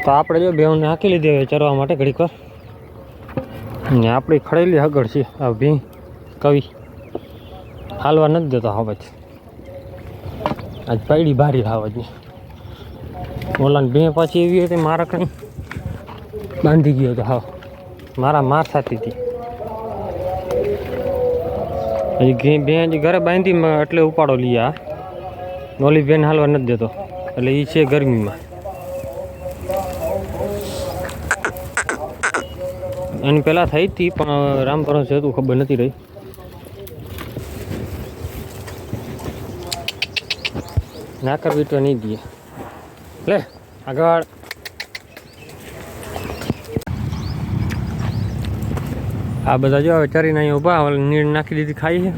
તો આપણે જો બેઉને હાંકી લીધી હવે ચરવા માટે ઘડીક વાર ને આપણી ખડેલી હગડ છે આ ભી કવિ હાલવા નથી દેતો હાવજ આજ પડી ભારી હાવજની ઓલાને બે પાછી એવી હતી મારા કંઈ બાંધી ગયો હતો હાવ મારા માર થતી હતી હજી બે હજી ઘરે બાંધી એટલે ઉપાડો લઈએ આ ઓલી બેન હાલવા નથી દેતો એટલે એ છે ગરમીમાં એની પહેલાં થઈ હતી પણ રામ ભરોસે હતું ખબર નથી રહી ના કરવી તો નહીં દઈએ લે આગળ આ બધા જો હવે ચરીને અહીંયા ઊભા નીર નાખી દીધી ખાઈ છે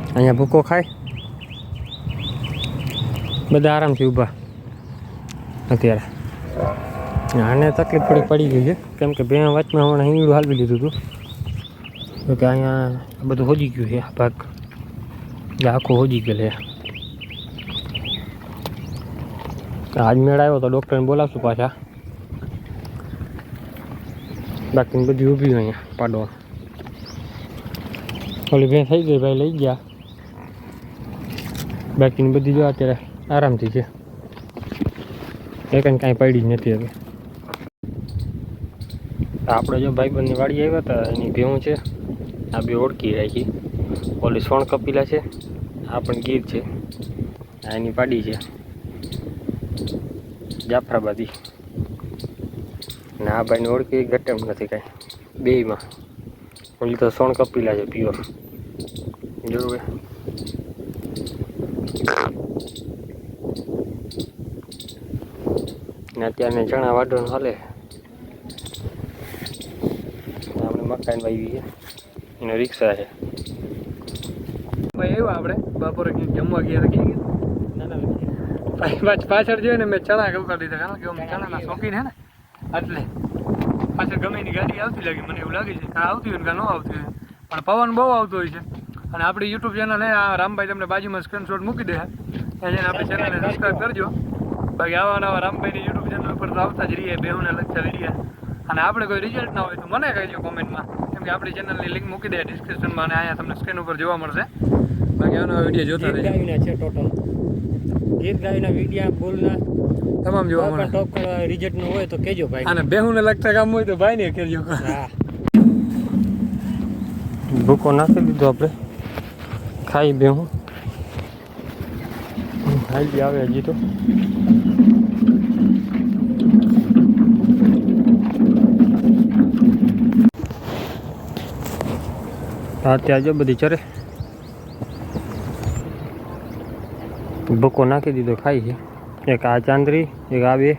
અહીંયા ભૂકો ખાય બધા આરામથી ઊભા અત્યારે આને તકલીફ થોડી પડી ગઈ છે કેમ કે બે વચમાં હમણાં હિંગડું હાલવી લીધું હતું તો કે અહીંયા બધું હોજી ગયું છે આ ભાગ આખું હોજી ગયેલું છે આજ મેળ આવ્યો તો ડૉક્ટરને બોલાવશું પાછા બાકીની બધી ઊભી હોય અહીંયા પાડવા ઓલી ભેં થઈ ગઈ ભાઈ લઈ ગયા બાકીની બધી જો અત્યારે આરામથી છે એકને કાંઈ પડી જ નથી હવે આપણે જો ભાઈબંધની વાડી આવ્યા હતા એની ભેવું છે આ બે ઓળખી રાખી ઓલી સોણ કપિલા છે આ પણ ગીર છે આ એની પાડી છે જાફરાબાદી ને આ ભાઈને ઓળખી ઘટે એમ નથી કાંઈ બેયમાં ઓલી તો સોણ કપિલા છે પ્યોર જોવે ને અત્યારે ચણા વાઢવાનું હાલે આપણે મકાન વાવી છે એને રિક્ષા છે ભાઈ આવ્યો આપણે બપોરે કંઈક જમવા ગયા હતા પાછળ જોઈને મેં ચણા ઉકાળી દીધા કારણ કે ચણાના શોખીન હે ને એટલે પાછળ ગમે એની ગાડી આવતી લાગી મને એવું લાગે છે આવતી હોય ને ન આવતી હોય પણ પવન બહુ આવતો હોય છે અને આપણી યુટ્યુબ ચેનલ હે આ રામભાઈ તમને બાજુમાં સ્ક્રીનશોટ મૂકી દે એને આપણી ચેનલને સબસ્ક્રાઈબ કરજો બાકી આવા નવા રામભાઈની યુટ્યુબ ચેનલ ઉપર તો આવતા જ રહીએ બેઉને લગતા વિડીયા અને આપણે કોઈ રિઝલ્ટ ના હોય તો મને કહેજો કોમેન્ટમાં કેમ કે આપણી ચેનલની લિંક મૂકી દે ડિસ્ક્રિપ્શનમાં અને અહીંયા તમને સ્ક્રીન ઉપર જોવા મળશે બાકી આનો વિડીયો જોતા રહેજો ગાયના છે ટોટલ ગીર ગાયના વિડીયા ફૂલના તમામ જોવા મળે ટોપ રિઝલ્ટ નું હોય તો કહેજો ભાઈ અને બેહુને લગતા કામ હોય તો ભાઈને કહેજો હા ભૂકો નાખી દીધો આપણે ખાઈ બેહું હાઈ આવે હજી તો હા ત્યાં જો બધી ચરે ભૂકો નાખી દીધો ખાઈ છે એક આ ચાંદરી એક આ બે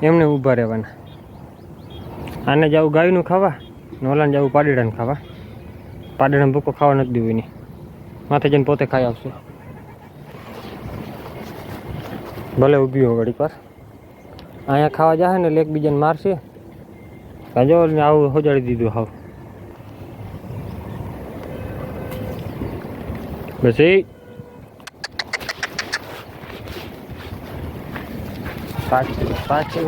એમને ઊભા રહેવાના આને જવું ગાયનું ખાવા ને ઓલાને જવું પાડીડાને ખાવા પાડીડાને ભૂકો ખાવા નથી દેવું એની માથે જઈને પોતે ખાઈ આવશે ભલે ઊભી હો ઘડીક વાર અહીંયા ખાવા જાય ને એટલે એકબીજાને મારશે જો આવું હોજાડી દીધું હાવ બસ એ પાછી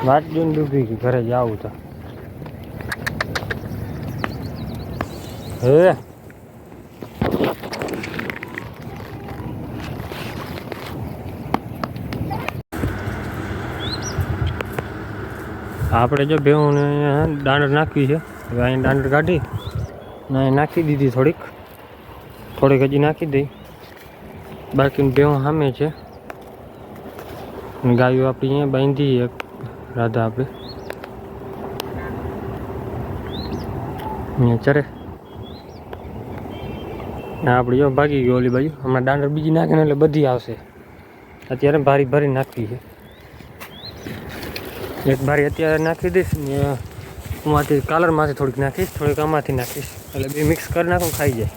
વાત જોઈને ડૂબી ગઈ ઘરે જાવું તો હે આપણે જો બેઉને દાંડ નાખવી છે હવે અહીં દાંડ કાઢી ને નાખી દીધી થોડીક હજી નાખી દઈ બાકી બેઉ સામે છે ગાયો આપણી અહીંયા બાંધી એક રાધા આપણે અહીંયા ચરે ના આપણી જો ભાગી ગયો ઓલી બાજુ હમણાં દાંડ બીજી નાખે ને એટલે બધી આવશે અત્યારે ભારી ભરી નાખવી છે એક બારી અત્યારે નાખી દઈશ ને આમાંથી કાલરમાંથી થોડીક નાખીશ થોડીક આમાંથી નાખીશ એટલે બે મિક્સ કરી નાખું ખાઈ જાય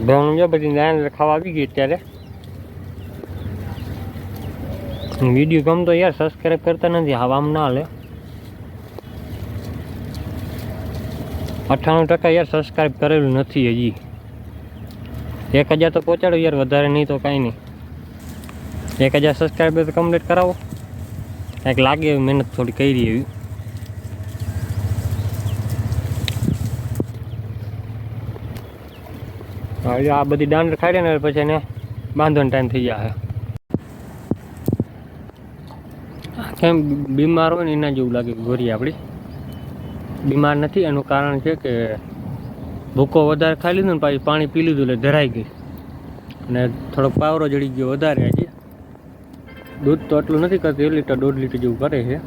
બેઉં જો બધી દાણ ખાવા આવી ગઈ અત્યારે વિડીયો ગમતો યાર સબસ્ક્રાઈબ કરતા નથી હવે આમ ના હાલે 98% યાર સબસ્ક્રાઈબ કરેલું નથી હજી 1000 તો પહોંચાડો યાર, વધારે નહીં તો કાંઈ નહીં. 1000 સબસ્ક્રાઈબર તો કમ્પ્લીટ કરાવો. કંઈક લાગે એવી મહેનત થોડી કરી એવી. હવે આ બધી દાંડ ખાઈ ને પછી એને બાંધવાનો ટાઈમ થઈ જાય. કેમ બીમાર હોય ને એના જેવું લાગે ગોરી આપણી. બીમાર નથી, એનું કારણ છે કે ભૂકો વધારે ખાઈ લીધો ને પછી પાણી પી લીધું એટલે ધરાઈ ગઈ અને થોડોક પાવરો જડી ગયો વધારે. હજી દૂધ તો એટલું નથી કરતું, 1 લીટર 1.5 લીટર જેવું કરે છે.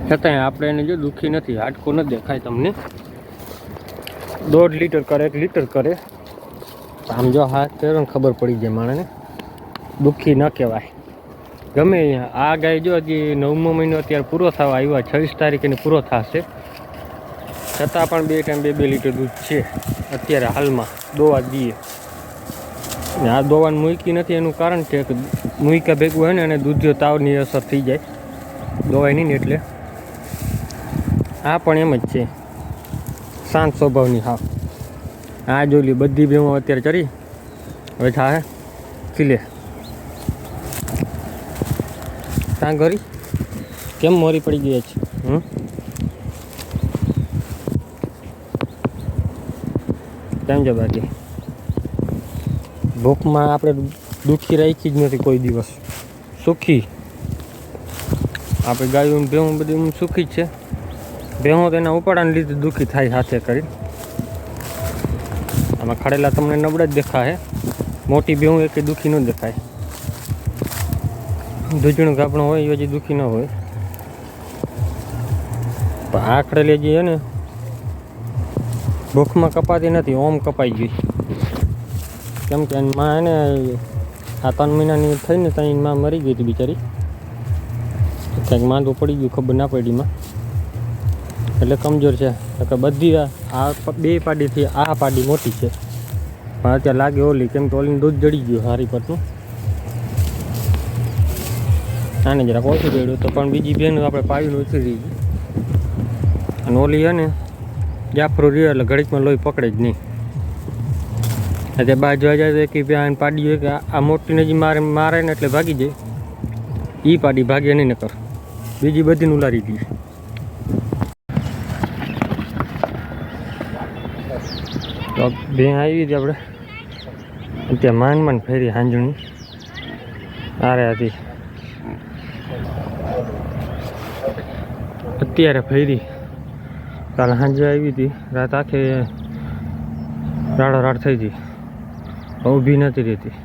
છતાંય આપણે એને જો દુઃખી નથી, હાડકું નથી દેખાય તમને. 1.5 લીટર કરે, 1 લીટર કરે. આમ જો હાથ પહેરો ને ખબર પડી જાય માણસને, દુઃખી ન કહેવાય. ગમે અહીંયા આ ગાય જો હજી 9મો મહિનો અત્યારે પૂરો થવા આવ્યો, 26 તારીખે પૂરો થશે. છતાં પણ 2 ટાઈમ 2 લીટર દૂધ છે અત્યારે હાલમાં. દોવા દઈએ ને આ દોવાનું મૂકી નથી, એનું કારણ છે કે મૂક્યા ભેગું હોય ને અને દૂધિયો તાવની અસર થઈ જાય દોવાય નહીં ને, એટલે આ પણ એમ જ છે, શાંત સ્વભાવની. હા આ જોઈ લી બધી ભેમો અત્યારે ચડી હવે થાય ખીલે. ત્યાં ઘરી કેમ મોરી પડી ગઈ છે? કેમ છે બાકી? ભૂખમાં આપણે દુઃખી રાખી જ નથી કોઈ દિવસ, સુખી. આપણે ગાયું ભેહું બધી સુખી જ છે. ભેહું તો એના ઉપાડાને લીધે દુઃખી થાય સાથે કરી. આમાં ખડેલા તમને નબળા જ દેખાય, મોટી ભેહું એક દુઃખી ન દેખાય. દૂધણું ગાપણું હોય એ હજી દુઃખી ન હોય. પણ આ ખડેલી જે છે ને ભૂખમાં કપાતી નથી, ઓમ કપાઈ ગઈ. કેમ કે એની માં એને આ 3 મહિનાની થઈને ત્યાં એની માં મરી ગઈ હતી બિચારી. કંઈક માંદું પડી ગયું, ખબર ના પડી માં, એટલે કમજોર છે. કે બધી આ 2 પાડીથી આ પાડી મોટી છે, પણ અત્યારે લાગે ઓલી, કેમ કે ઓલીનું દૂધ જડી ગયું હારી પરનું. આને જરાક ઓછું જડ્યું તો પણ બીજી બેનું આપણે પાવીને ઓછી રહી ગઈ. અને ઓલી છે ને જાફરું રહ્યો એટલે ઘડીકમાં લોહી પકડે જ નહીં. એટલે બાજુ જાય તો કે આને પાડી હોય કે આ મોટીને જે મારે ને એટલે ભાગી જાય. એ પાડી ભાગે નહીં નકર, બીજી બધીને ઉલારી ગઈ. તો બે આવી હતી આપણે ત્યાં માંડ ફેરી હાંજણી આરે હતી. અત્યારે ફેરી, કાલે સાંજે આવી હતી, રાત આખે રાડો થઈ હતી, ઊભી નથી રહેતી.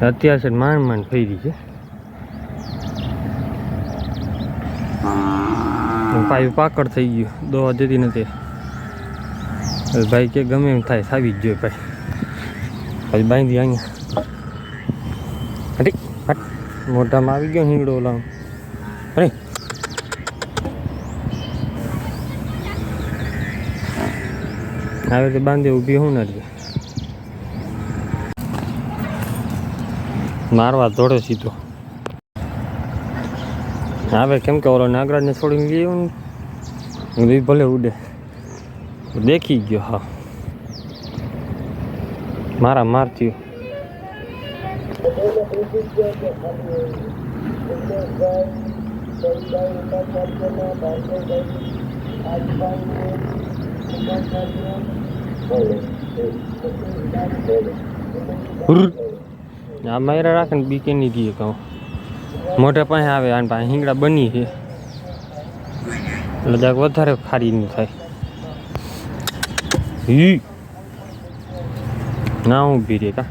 અત્યારે છે માંડ ફેરી છે. પાયું પાકડ થઈ ગયું, દોવા દેતી નથી. ભાઈ કે ગમે એમ થાય, થાવી જ જોઈએ ભાઈ. પછી બાંધી અહીંયા હટી હટ, મોઢામાં આવી ગયો હિંગડો ઓલા. અરે આવી રીતે બાંધી ઊભી હું નથી મારવા દોડે સીધો. હવે કેમ કે ઓલો નાગરાજને છોડીને ગયો ને ભલે ઉડે, દેખી ગયો. હા મારા મારતી આ માયરા રાખે ને બીકે નહીં દઈએ કહું. મોઢા પાસે આવે આને પાસે હિંગડા બની છે એટલે જરાક વધારે ખારી નહીં થાય. ના ઊભી રે કા